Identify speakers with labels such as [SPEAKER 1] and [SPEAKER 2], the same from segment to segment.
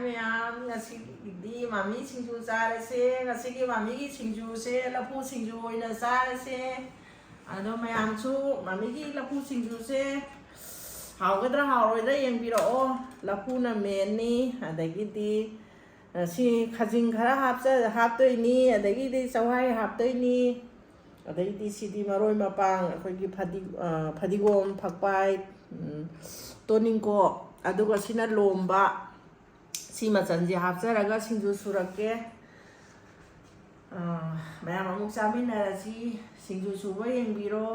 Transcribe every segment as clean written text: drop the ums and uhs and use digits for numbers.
[SPEAKER 1] ꯃꯌꯥꯝ ꯉꯁꯤꯒꯤꯗꯤ ꯃꯃꯤ ꯁꯤꯡꯖꯨ ꯆꯥꯔꯁꯦ ꯉꯁꯤꯒꯤ ꯃꯃꯤꯒꯤ ꯁꯤꯡꯖꯨꯁꯦ ꯂꯐꯨ ꯁꯤꯡꯖꯨ ꯑꯣꯏꯅ ꯆꯥꯔꯁꯦ ꯑꯗꯣ ꯃꯌꯥꯝꯁꯨ ꯃꯃꯤꯒꯤ ꯂꯐꯨ ꯁꯤꯡꯖꯨꯁꯦ ꯍꯥꯎꯒꯗ꯭ꯔꯥ ꯍꯥꯎꯔꯣꯏꯗ꯭ꯔꯥ ꯌꯦꯡꯕꯤꯔꯛꯑꯣ ꯂꯐꯨꯅ ꯃꯦꯟꯅꯤ ꯑꯗꯒꯤꯗꯤ ꯁꯤ ꯈꯖꯤꯡ ꯈꯔ ꯍꯥꯞꯇꯣꯏꯅꯤ ꯑꯗꯒꯤꯗꯤ ꯆꯋꯥꯏ ꯍꯥꯞꯇꯣꯏꯅꯤ ꯑꯗꯩꯗꯤ ꯁꯤꯗꯤ ꯃꯔꯣꯏ ꯃꯄꯥꯡ ꯑꯩꯈꯣꯏꯒꯤ ꯐꯗꯤꯒꯣꯝ ꯐꯛꯄꯥꯏ ꯇꯣꯅꯤꯡꯀꯣꯛ ꯑꯗꯨꯒ ꯁꯤꯅ ꯂꯣꯝꯕ ꯁꯤ ꯃꯆꯜꯁꯦ ꯍꯥꯞꯆꯔꯒ ꯁꯤꯡꯖꯨ ꯁꯨꯔꯛꯀꯦ ꯃꯌꯥꯝ ꯑꯃꯨꯛ ꯆꯥꯃꯤꯟꯅꯔꯁꯤ ꯁꯤꯡꯖꯨ ꯁꯨꯕ ꯌꯦꯡꯕꯤꯔꯣ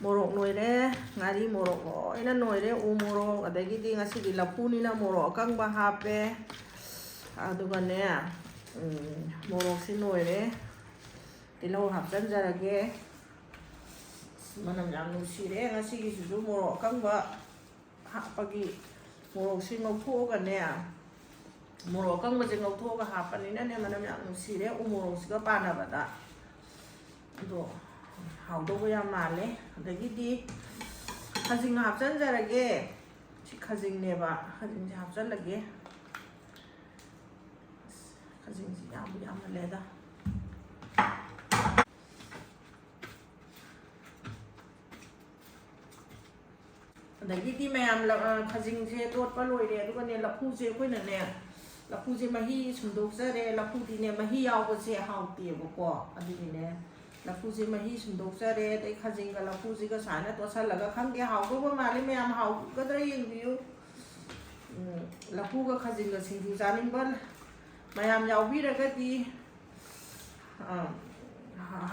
[SPEAKER 1] ꯃꯣꯔꯣꯛ ꯅꯣꯏꯔꯦ ꯉꯥꯔꯤ ꯃꯣꯔꯣꯛ ꯂꯣꯏꯅ ꯅꯣꯏꯔꯦ ꯎ ꯃꯣꯔꯣꯛ ꯑꯗꯒꯤꯗꯤ ꯉꯁꯤꯗꯤ ꯂꯐꯨꯅꯤꯅ ꯃꯣꯔꯣꯛ ꯑꯀꯪꯕ ꯍꯥꯞꯄꯦ ꯑꯗꯨꯒꯅꯦ ꯃꯣꯔꯣꯛꯁꯤ ꯅꯣꯏꯔꯦ ꯇꯤꯜꯍꯧ ꯍꯥꯞꯆꯤꯟꯖꯔꯒꯦ ꯃꯅꯝ ꯌꯥꯝ ꯅꯨꯡꯁꯤꯔꯦ ꯉꯁꯤꯒꯤꯁꯤꯁꯨ ꯃꯣꯔꯣꯛ ꯑꯀꯪꯕ ꯍꯥꯞꯄꯒꯤ ꯃꯣꯔꯣꯛꯁꯤ ꯉꯧꯊꯣꯛꯑꯒꯅꯦ ꯃꯣꯔꯣꯛ ꯑꯀꯪꯕꯁꯦ ꯉꯧꯊꯣꯛꯑꯒ ꯍꯥꯞꯄꯅꯤꯅꯅꯦ ꯃꯅꯝ ꯌꯥꯝ ꯅꯨꯡꯁꯤꯔꯦ ꯎ ꯃꯣꯔꯣꯛꯁꯤꯒ ꯄꯥꯟꯅꯕꯗ ꯑꯗꯣ ꯍꯥꯎꯗꯧꯕ ꯌꯥꯝ ꯃꯥꯜꯂꯦ ꯑꯗꯒꯤꯗꯤ ꯈꯖꯤꯡ ꯍꯥꯞꯆꯤꯟꯖꯔꯒꯦ ꯁꯤ ꯈꯖꯤꯡꯅꯦꯕ ꯈꯖꯤꯡꯁꯦ ꯍꯥꯞꯆꯤꯜꯂꯒꯦ ꯈꯖꯤꯡꯁꯤ ꯌꯥꯝꯃꯜꯂꯦꯗ ꯑꯗꯒꯤꯗꯤ ꯃꯌꯥꯝ ꯈꯖꯤꯡꯁꯦ ꯇꯣꯠꯄ ꯂꯣꯏꯔꯦ ꯑꯗꯨꯒꯅꯦ ꯂꯐꯨꯁꯦ ꯑꯩꯈꯣꯏꯅꯅꯦ ꯂꯐꯨꯁꯦ ꯃꯍꯤ ꯁꯨꯝꯗꯣꯛꯆꯔꯦ ꯂꯐꯨꯗꯤꯅꯦ ꯃꯍꯤ ꯌꯥꯎꯕꯁꯦ ꯍꯥꯎꯇꯦꯕꯀꯣ ꯑꯗꯨꯒꯤꯅꯦ ꯂꯐꯨꯁꯦ ꯃꯍꯤ ꯁꯨꯝꯗꯣꯛꯆꯔꯦ ꯑꯗꯩ ꯈꯖꯤꯡꯒ ꯂꯐꯨꯁꯤꯒ ꯁꯨꯃꯥꯏꯅ ꯇꯣꯠꯁꯜꯂꯒ ꯈꯪꯗꯦ ꯍꯥꯎꯗꯧꯕ ꯃꯥꯜꯂꯤ ꯃꯌꯥꯝ ꯍꯥꯎꯒꯗ꯭ꯔꯥ ꯌꯦꯡꯕꯤꯌꯨ ꯂꯐꯨꯒ ꯈꯖꯤꯡꯒ ꯁꯤꯡꯖꯨ ꯆꯥꯅꯤꯡꯕ ꯃꯌꯥꯝ ꯌꯥꯎꯕꯤꯔꯒꯗꯤ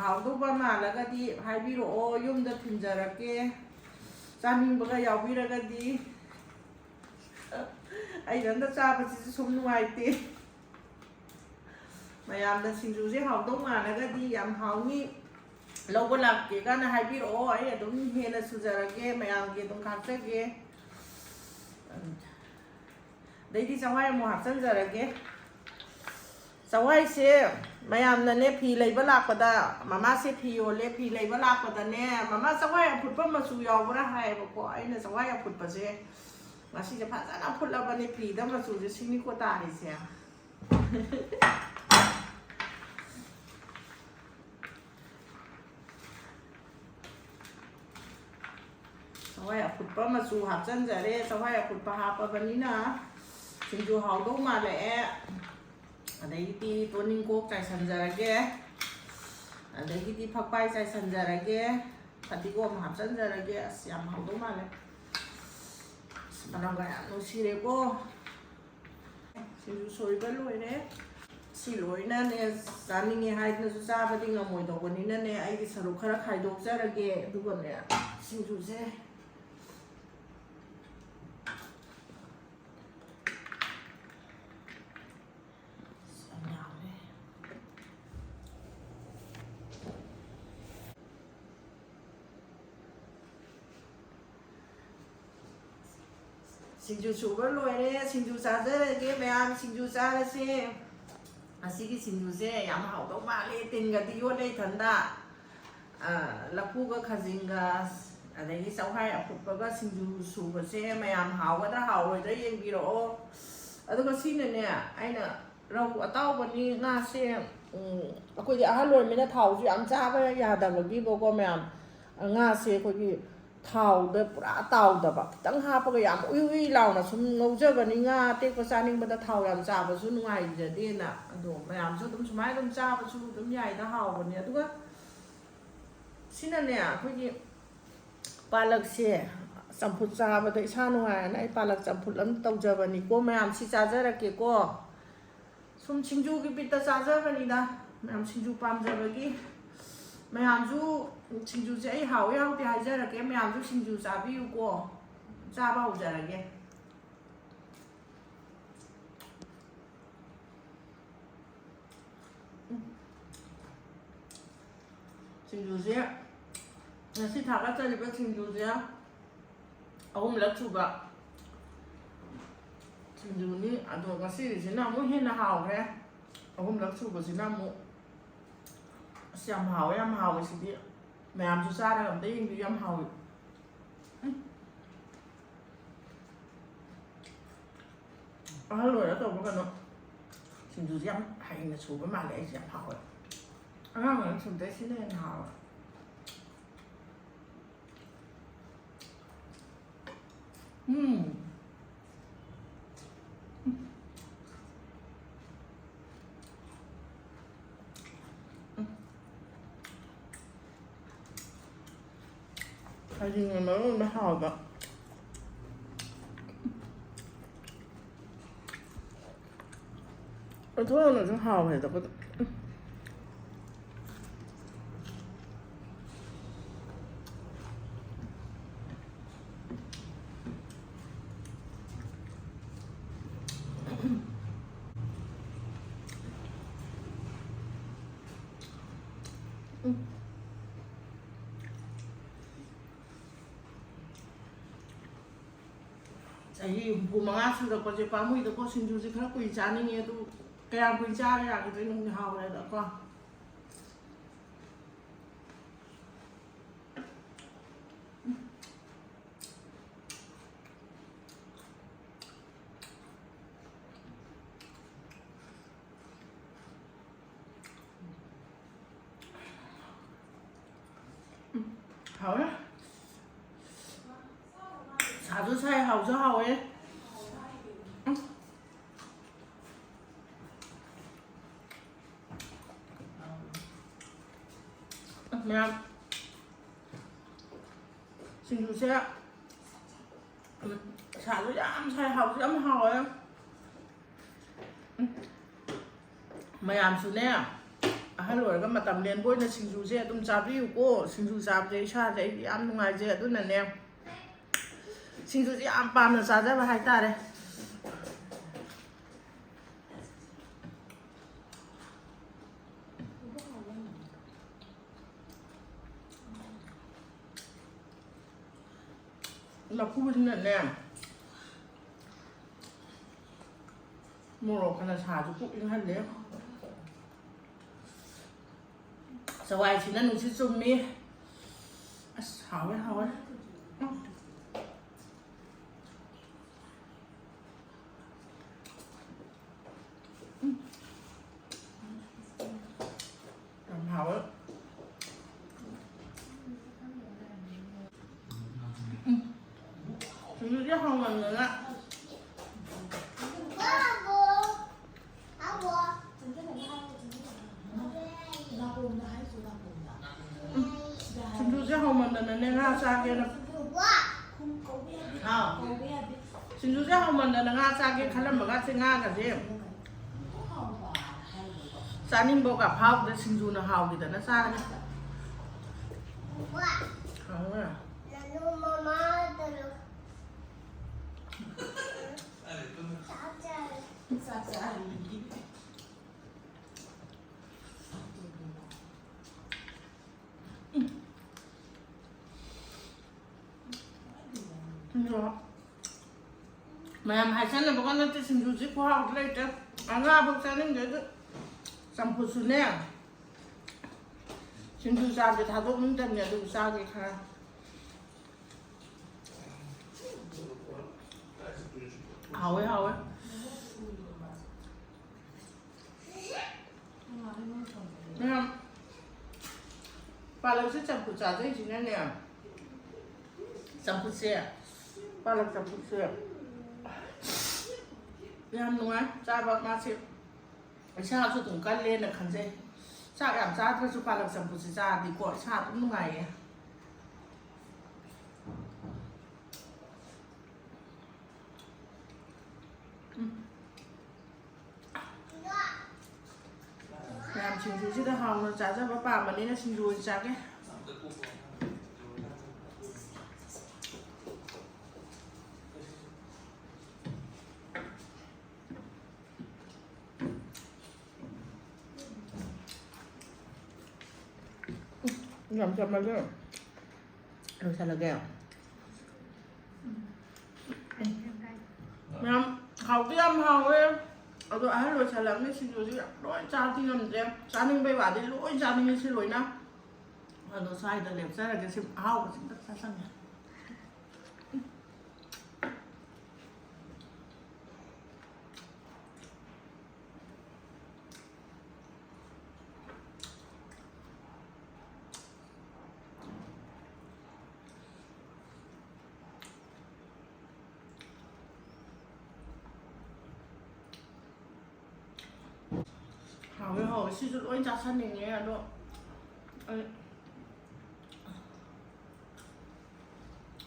[SPEAKER 1] ꯍꯥꯎꯗꯧꯕ ꯃꯥꯜꯂꯒꯗꯤ ꯍꯥꯏꯕꯤꯔꯛꯑꯣ ꯌꯨꯝꯗ ꯊꯤꯟꯖꯔꯛꯀꯦ ꯆꯥꯅꯤꯡꯕꯒ ꯌꯥꯎꯕꯤꯔꯒꯗꯤ ꯑꯩꯊꯟꯇ ꯆꯥꯕꯁꯤꯁꯨ ꯁꯨꯝ ꯅꯨꯡꯉꯥꯏꯇꯦ ꯃꯌꯥꯝꯅ ꯁꯤꯡꯖꯨꯁꯦ ꯍꯥꯎꯗꯧ ꯃꯥꯜꯂꯒꯗꯤ ꯌꯥꯝ ꯍꯥꯎꯅꯤ ꯂꯧꯕ ꯂꯥꯛꯀꯦ ꯀꯥꯏꯅ ꯍꯥꯏꯕꯤꯔꯛꯑꯣ ꯑꯩ ꯑꯗꯨꯝ ꯍꯦꯟꯅ ꯁꯨꯖꯔꯒꯦ ꯃꯌꯥꯝꯒꯤ ꯑꯗꯨꯝ ꯈꯥꯛꯆꯒꯦ ꯑꯗꯩꯗꯤ ꯆꯋꯥꯏ ꯑꯃꯨꯛ ꯍꯥꯞꯆꯤꯟꯖꯔꯒꯦ ꯆꯋꯥꯏꯁꯦ ꯃꯌꯥꯝꯅꯅꯦ ꯐꯤ ꯂꯩꯕ ꯂꯥꯛꯄꯗ ꯃꯃꯥꯁꯦ ꯐꯤ ꯌꯣꯜꯂꯦ ꯐꯤ ꯂꯩꯕ ꯂꯥꯛꯄꯗꯅꯦ ꯃꯃꯥ ꯆꯋꯥꯏ ꯑꯐꯨꯠꯄ ꯃꯆꯨ ꯌꯥꯎꯕ꯭ꯔꯥ ꯍꯥꯏꯌꯦꯕꯀꯣ ꯑꯩꯅ ꯆꯋꯥꯏ ꯑꯐꯨꯠꯄꯁꯦ ꯉꯁꯤꯁꯦ ꯐꯖꯅ ꯐꯨꯠꯂꯕꯅꯤ ꯐꯤꯗ ꯃꯆꯨꯁꯦ ꯁꯤꯅꯤꯀꯣ ꯇꯥꯔꯤꯁꯦ ꯆꯋꯥꯏ ꯑꯐꯨꯠꯄ ꯃꯆꯨ ꯍꯥꯞꯆꯤꯟꯖꯔꯦ ꯆꯋꯥꯏ ꯑꯐꯨꯠꯄ ꯍꯥꯞꯄꯕꯅꯤꯅ ꯁꯤꯡꯖꯨ ꯍꯥꯎꯗꯧ ꯃꯥꯜꯂꯛꯑꯦ ꯑꯗꯒꯤꯗꯤ ꯇꯣꯅꯤꯡꯀꯣꯛ ꯆꯥꯏꯁꯟꯖꯔꯒꯦ ꯑꯗꯒꯤꯗꯤ ꯐꯛꯄꯥꯏ ꯆꯥꯏꯁꯟꯖꯔꯒꯦ ꯐꯗꯤꯒꯣꯝ ꯍꯥꯞꯆꯤꯟꯖꯔꯒꯦ ꯑꯁ ꯌꯥꯝ ꯍꯥꯎꯗꯧ ꯃꯥꯜꯂꯦ ꯃꯅꯝꯒ ꯌꯥꯝ ꯅꯨꯡꯁꯤꯔꯦꯀꯣ ꯁꯤꯡꯖꯨ ꯁꯣꯏꯕ ꯂꯣꯏꯔꯦ ꯁꯤ ꯂꯣꯏꯅꯅꯦ ꯆꯥꯅꯤꯡꯉꯦ ꯍꯥꯏꯗꯅꯁꯨ ꯆꯥꯕꯗꯤ ꯉꯝꯃꯣꯏꯗꯧꯕꯅꯤꯅꯅꯦ ꯑꯩꯒꯤ ꯁꯔꯨꯛ ꯈꯔ ꯈꯥꯏꯗꯣꯛꯆꯔꯒꯦ ꯑꯗꯨꯒꯅꯦ ꯁꯤꯡꯖꯨꯁꯦ ꯁꯤꯡꯖꯨ ꯁꯨꯕ ꯂꯣꯏꯔꯦ ꯁꯤꯡꯖꯨ ꯆꯥꯖꯔꯒꯦ ꯃꯌꯥꯝ ꯁꯤꯡꯖꯨ ꯆꯥꯔꯁꯦ ꯑꯁꯤꯒꯤ ꯁꯤꯡꯖꯨꯁꯦ ꯌꯥꯝ ꯍꯥꯎꯗꯧ ꯃꯥꯜꯂꯦ ꯇꯤꯟꯒꯗꯤ ꯌꯣꯠꯂꯦ ꯏꯊꯟꯗ ꯂꯐꯨꯒ ꯈꯥꯖꯤꯡꯒ ꯑꯗꯒꯤ ꯆꯧꯍꯥꯏ ꯑꯐꯨꯠꯄꯒ ꯁꯤꯡꯖꯨ ꯁꯨꯕꯁꯦ ꯃꯌꯥꯝ ꯍꯥꯎꯒꯗ꯭ꯔꯥ ꯍꯥꯎꯔꯣꯏꯗ꯭ꯔꯥ ꯌꯦꯡꯕꯤꯔꯛꯑꯣ ꯑꯗꯨꯒ ꯁꯤꯅꯅꯦ ꯑꯩꯅ ꯔꯧ ꯑꯇꯥꯎꯕꯅꯤ ꯉꯥꯁꯦ ꯑꯩꯈꯣꯏꯗꯤ ꯑꯍꯜ ꯑꯣꯏꯔꯃꯤꯅ ꯊꯥꯎꯁꯨ ꯌꯥꯝ ꯆꯥꯕ ꯌꯥꯗꯕꯒꯤꯕꯀꯣ ꯃꯌꯥꯝ ꯉꯥꯁꯦ ꯑꯩꯈꯣꯏꯒꯤ ꯊꯥꯎꯗ ꯄꯨꯔꯥ ꯇꯥꯎꯗꯕ ꯈꯤꯇꯪ ꯍꯥꯞꯄꯒ ꯌꯥꯝ ꯎꯏ ꯎꯏ ꯂꯥꯎꯅ ꯁꯨꯝ ꯉꯧꯖꯕꯅꯤ ꯉꯥ ꯑꯇꯦꯛꯄ ꯆꯥꯅꯤꯡꯕꯗ ꯊꯥꯎ ꯌꯥꯝ ꯆꯥꯕꯁꯨ ꯅꯨꯡꯉꯥꯏꯖꯗꯦꯅ ꯑꯗꯣ ꯃꯌꯥꯝꯁꯨ ꯑꯗꯨꯝ ꯁꯨꯃꯥꯏꯅ ꯑꯗꯨꯝ ꯆꯥꯕꯁꯨ ꯑꯗꯨꯝ ꯌꯥꯏꯗ ꯍꯥꯎꯕꯅꯦ ꯑꯗꯨꯒ ꯁꯤꯅꯅꯦ ꯑꯩꯈꯣꯏꯒꯤ ꯄꯥꯂꯛꯁꯦ ꯆꯝꯐꯨꯠ ꯆꯥꯕꯗ ꯏꯁꯥ ꯅꯨꯡꯉꯥꯏꯔꯅ ꯑꯩ ꯄꯥꯂꯛ ꯆꯝꯐꯨꯠ ꯑꯃ ꯇꯧꯖꯕꯅꯤꯀꯣ ꯃꯌꯥꯝ ꯁꯤ ꯆꯥꯖꯔꯛꯀꯦꯀꯣ ꯁꯨꯝ ꯁꯤꯡꯖꯨꯒꯤ ꯕꯤꯠꯇ ꯆꯥꯖꯕꯅꯤꯗ ꯃꯌꯥꯝ ꯁꯤꯡꯖꯨ ꯄꯥꯝꯖꯕꯒꯤ ꯃꯌꯥꯝꯁꯨ ꯁꯤꯡꯖꯨꯁꯦ ꯑꯩ ꯍꯥꯎꯋꯦ ꯍꯥꯎꯇꯦ ꯍꯥꯏꯖꯔꯛꯀꯦ ꯃꯌꯥꯝꯁꯨ ꯁꯤꯡꯖꯨ ꯆꯥꯕꯤꯌꯨꯀꯣ ꯆꯥꯕ ꯍꯧꯖꯔꯒꯦ ꯁꯤꯡꯖꯨꯁꯦ ꯉꯁꯤ ꯊꯥꯒꯠꯆꯔꯤꯕ ꯁꯤꯡꯖꯨꯁꯦ ꯑꯍꯨꯝꯂꯛ ꯁꯨꯕ ꯁꯤꯡꯖꯨꯅꯤ ꯑꯗꯣ ꯉꯁꯤꯒꯤꯁꯤꯅ ꯑꯃꯨꯛ ꯍꯦꯟꯅ ꯍꯥꯎꯈ꯭ꯔꯦ ꯑꯍꯨꯝꯂꯛ ꯁꯨꯕꯁꯤꯅ ꯑꯃꯨꯛ ꯑꯁ ꯌꯥꯝ ꯍꯥꯎꯋꯦ ꯁꯤꯗꯤ ꯃꯌꯥꯝꯁꯨ ꯆꯥꯔꯒ ꯑꯝꯇ ꯌꯦꯡꯕꯤꯌꯨ ꯌꯥꯝ ꯍꯥꯎꯋꯤ ꯑꯍꯜ ꯑꯣꯏꯔ ꯇꯧꯕ ꯀꯩꯅꯣ ꯁꯤꯡꯖꯨꯁꯦ ꯌꯥꯝ ꯍꯩꯅ ꯁꯨꯕ ꯃꯥꯜꯂꯦ ꯑꯩꯁꯦ ꯌꯥꯝ ꯍꯥꯎꯋꯦ ꯑꯉꯥꯡ ꯑꯣꯏꯔ ꯁꯨꯕꯗꯩ ꯁꯤꯅ ꯍꯦꯟꯅ ꯍꯥꯎꯋꯦ ꯈꯥꯖꯤꯡꯅ ꯃꯔꯣꯟ ꯑꯃ ꯍꯥꯎꯕ ꯑꯊꯣꯛꯅꯁꯨ ꯍꯥꯎꯋꯦꯗ ꯆꯍꯤ 65 ꯁꯨꯔꯛꯄꯁꯦ ꯄꯥꯝꯃꯨꯏꯗꯀꯣ ꯁꯤꯡꯖꯨꯁꯦ ꯈꯔ ꯀꯨꯏ ꯆꯥꯅꯤꯡꯉꯦ ꯑꯗꯨ ꯀꯌꯥꯝ ꯀꯨꯏ ꯆꯥꯕ ꯌꯥꯒꯤꯗꯣꯏꯅꯣ ꯍꯥꯎꯔꯦꯗꯀꯣ hảo á xả chú xe hầu số hầu ấy mẹ xin chú xe xả chú xe hầu số hầu ấy ꯃꯌꯥꯝ ꯁꯨꯅꯦ ꯑꯍꯜ ꯑꯣꯏꯔꯒ ꯃꯇꯝ ꯂꯦꯟꯕ ꯑꯣꯏꯅ ꯁꯤꯡꯖꯨꯁꯦ ꯑꯗꯨꯝ ꯆꯥꯕꯤꯌꯨꯀꯣ ꯁꯤꯡꯖꯨ ꯆꯥꯕꯁꯦ ꯏꯁꯥꯁꯦ ꯑꯩꯗꯤ ꯌꯥꯝ ꯅꯨꯡꯉꯥꯏꯖꯩ ꯑꯗꯨꯅꯅꯦ ꯁꯤꯡꯖꯨꯁꯦ ꯌꯥꯝ ꯄꯥꯝꯅ ꯆꯥꯖꯕ ꯍꯥꯏꯇꯥꯔꯦ ꯂꯐꯨꯁꯤꯅꯅꯦ ꯃꯣꯔꯣꯛ ꯈꯅ ꯁꯥꯁꯨ ꯄꯨꯛ ꯏꯪꯍꯜꯂꯦ ꯆꯋꯥꯏꯁꯤꯅ ꯅꯨꯡꯁꯤꯠ ꯆꯨꯝꯃꯤ ꯑꯁ ꯍꯥꯎꯋꯦ ꯍꯥꯎꯋꯦ ꯌꯥꯝ ꯍꯥꯎꯋꯦ ꯁꯤꯡꯖꯨꯁꯦ ꯍꯥꯎꯃꯟꯗꯅ ꯁꯤꯡꯖꯨꯁꯦ ꯍꯥꯎꯃꯟꯗꯅꯅꯦ ꯉꯥ ꯆꯥꯒꯦꯅ ꯁꯤꯡꯖꯨꯁꯦ ꯍꯥꯎꯃꯟꯗꯅ ꯉꯥ ꯆꯥꯒꯦ ꯈꯜꯂꯝꯕꯒꯁꯦ ꯉꯥꯒꯁꯦ ꯆꯥꯅꯤꯡꯕꯒ ꯐꯥꯎꯗ ꯁꯤꯡꯖꯨꯅ ꯍꯥꯎꯈꯤꯗꯅ ꯆꯥꯔꯅꯤ ꯍꯥꯎꯋꯦ Mà hải sản là con nó chỉ xin du dịch khoa học đây chứ ăn ra bốc sản nên đấy sắm phụ xuân nè xin du sao thì thà tốt những chân nhà du sao thì khá hầu ấy nghe không bà lần sẽ sắm phụ trả giấy chỉ nè sắm phụ xe bà lần sắm phụ xe làm đúng không? Cha bác mà xếp cha cho tổng cân lên là khẩn gì cha cảm cha cho bà làm sản phụ cha thì của cha cũng ngày làm chừng chú chứ đã hòng nó trả cho bà mà nên là xin đuổi cha cái làm cho mấy cái rồi sao là ghẹo làm hầu cái âm hầu em ở đó ai rồi sao làm cái xin rồi chứ đói cha thì làm em cha nên bây bà đi lỗi cha nên xin lỗi na ở đó sai là đẹp ra là cái xin áo của xin tất xa xăng này hầu xin lỗi cha xăng này nghe đó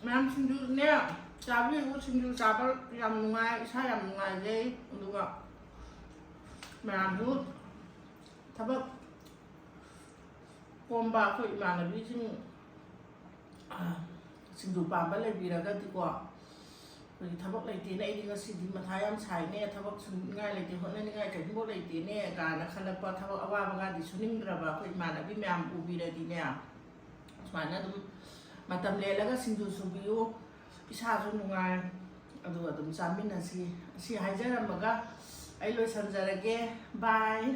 [SPEAKER 1] Ma'am xin nè sabi ko xin sa pa yam ngai sa yam ngai dei duga ma'am du thaba komba ko imana bi xin du pa ba le bi ra ga ti ko rồi thabak lai ti nei dinga si di mathai am sai ne thabak sun ngai lai ti hon ne ngai ka bo lai ti ne ka na khala pa thabak awa ba ga di suning ra ba ko imana bi ma'am u bi ra di ne mana dum matam le laga sindu subiyo isa so nungai adu adum chamin na si haijara maga ai loi sanjarage bye